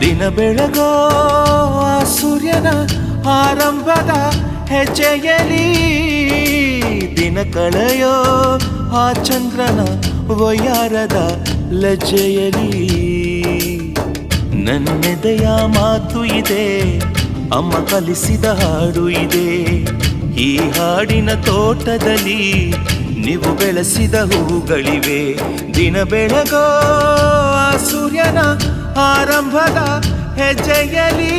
ದಿನ ಬೆಳಗೋ ಆ ಸೂರ್ಯನ ಆರಂಭದ ಹೆಜ್ಜೆಯಲಿ, ದಿನ ಕಳೆಯೋ ಆ ಚಂದ್ರನ ವಯ್ಯಾರದ ಲಜ್ಜೆಯಲಿ. ನನ್ನೆದೆಯ ಮಾತು ಇದೆ, ಅಮ್ಮ ಕಲಿಸಿದ ಹಾಡು ಇದೆ. ಈ ಹಾಡಿನ ತೋಟದಲ್ಲಿ ನೀವು ಬೆಳೆಸಿದ ಹೂಗಳಿವೆ. ದಿನ ಬೆಳಗೋ ಆ ಸೂರ್ಯನ ಆರಂಭದ ಹೆಜ್ಜೆಯಲಿ.